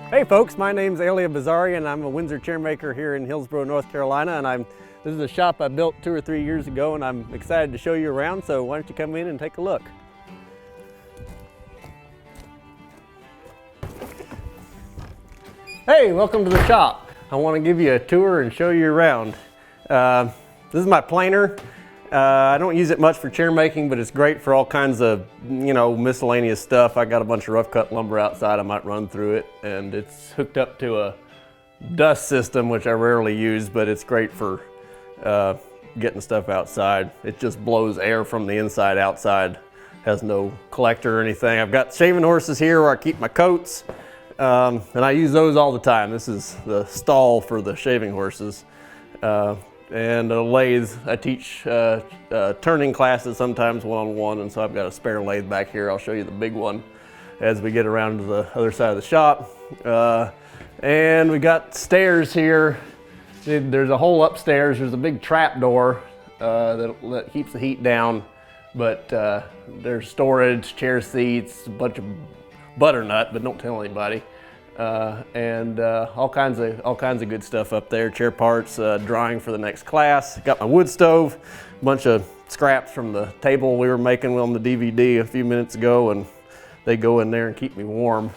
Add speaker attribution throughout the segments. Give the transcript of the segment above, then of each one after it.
Speaker 1: Hey folks, my name's Elia Bizzarri and I'm a Windsor chairmaker here in Hillsborough, North Carolina, and this is a shop I built 2 or 3 years ago and I'm excited to show you around, so why don't you come in and take a look. Hey, welcome to the shop. I want to give you a tour and show you around. This is my planer. I don't use it much for chair making, but it's great for all kinds of, miscellaneous stuff. I got a bunch of rough cut lumber outside. I might run through it, and it's hooked up to a dust system, which I rarely use, but it's great for getting stuff outside. It just blows air from the inside outside. Has no collector or anything. I've got shaving horses here where I keep my coats, and I use those all the time. This is the stall for the shaving horses. And a lathe. I teach turning classes sometimes one-on-one, and so I've got a spare lathe back here. I'll show you the big one as we get around to the other side of the shop. And we got stairs here. There's a hole upstairs. There's a big trap door that keeps the heat down, but there's storage, chair seats, a bunch of butternut, but don't tell anybody. And all kinds of good stuff up there. Chair parts, drying for the next class. Got my wood stove, a bunch of scraps from the table we were making on the DVD a few minutes ago, and they go in there and keep me warm.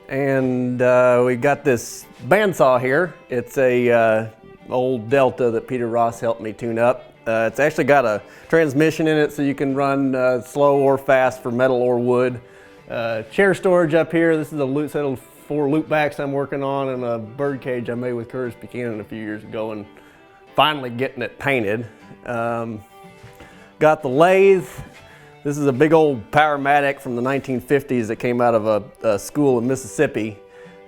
Speaker 1: And we got this bandsaw here. It's a old Delta that Peter Ross helped me tune up. It's actually got a transmission in it, so you can run slow or fast for metal or wood. Chair storage up here. This is a set of 4 loop backs I'm working on, and a bird cage I made with Curtis Buchanan a few years ago, and finally getting it painted. Got the lathe. This is a big old Powermatic from the 1950s that came out of a school in Mississippi,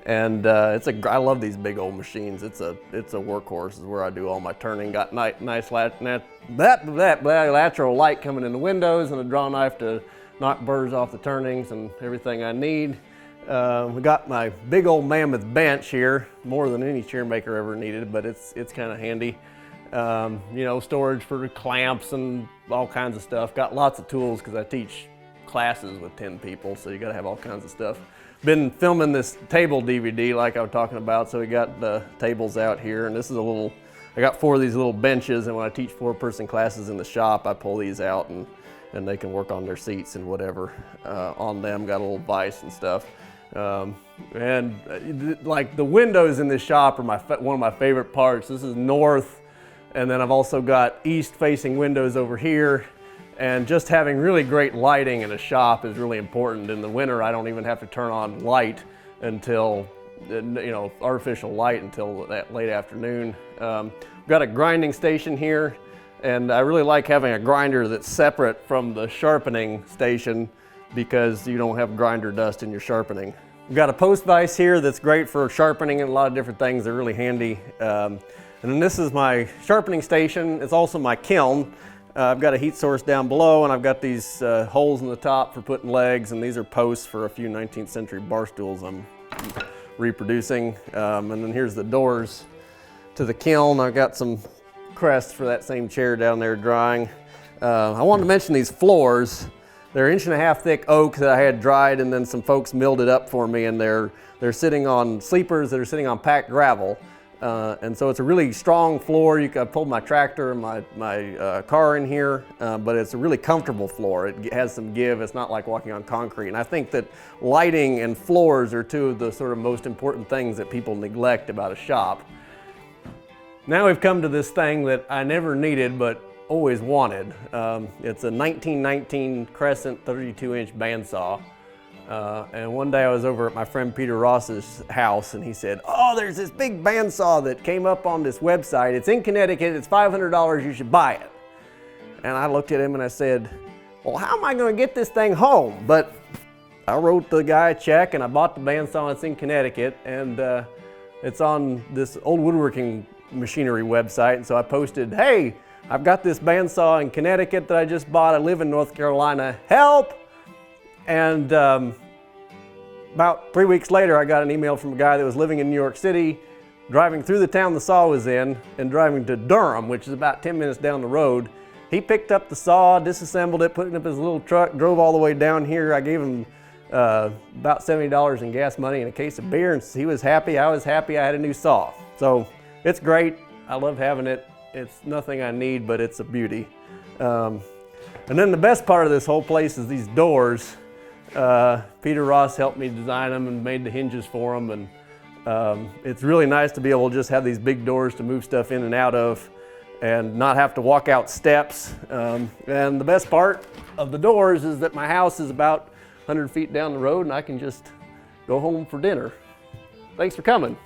Speaker 1: and I love these big old machines. It's a workhorse. Is where I do all my turning. Got nice lateral light coming in the windows, and a draw knife to knock burrs off the turnings and everything I need. We got my big old Mammoth Bench here, more than any chair maker ever needed, but it's kind of handy. Storage for clamps and all kinds of stuff. Got lots of tools because I teach classes with 10 people, so you got to have all kinds of stuff. Been filming this table DVD like I was talking about, so we got the tables out here, and this is I got 4 of these little benches, and when I teach 4-person classes in the shop, I pull these out and they can work on their seats and whatever on them. Got a little vise and stuff. Like the windows in this shop are one of my favorite parts. This is north, and then I've also got east facing windows over here. And just having really great lighting in a shop is really important. In the winter, I don't even have to turn on light until, artificial light until that late afternoon. Got a grinding station here. And I really like having a grinder that's separate from the sharpening station because you don't have grinder dust in your sharpening. We've got a post vise here that's great for sharpening and a lot of different things. They're really handy. And then this is my sharpening station. It's also my kiln. I've got a heat source down below, and I've got these holes in the top for putting legs, and these are posts for a few 19th century bar stools I'm reproducing. And then here's the doors to the kiln. I've got some crests for that same chair down there drying. I wanted to mention these floors. They're 1.5 inch thick oak that I had dried, and then some folks milled it up for me, and they're sitting on sleepers that are sitting on packed gravel. And so it's a really strong floor. I pulled my tractor and my car in here, but it's a really comfortable floor. It has some give. It's not like walking on concrete. And I think that lighting and floors are 2 of the sort of most important things that people neglect about a shop. Now we've come to this thing that I never needed but always wanted. It's a 1919 Crescent 32-inch bandsaw. And one day I was over at my friend Peter Ross's house, and he said, "Oh, there's this big bandsaw that came up on this website. It's in Connecticut. It's $500. You should buy it." And I looked at him and I said, "Well, how am I going to get this thing home?" But I wrote the guy a check, and I bought the bandsaw. It's in Connecticut, and it's on this old woodworking machinery website. And so I posted, "Hey, I've got this bandsaw in Connecticut that I just bought. I live in North Carolina. Help!" And about 3 weeks later, I got an email from a guy that was living in New York City, driving through the town the saw was in, and driving to Durham, which is about 10 minutes down the road. He picked up the saw, disassembled it, put it in his little truck, drove all the way down here. I gave him about $70 in gas money and a case of beer, and he was happy, I was happy, I had a new saw. So it's great, I love having it. It's nothing I need, but it's a beauty. And then the best part of this whole place is these doors. Peter Ross helped me design them and made the hinges for them, and it's really nice to be able to just have these big doors to move stuff in and out of and not have to walk out steps. And the best part of the doors is that my house is about 100 feet down the road and I can just go home for dinner. Thanks for coming.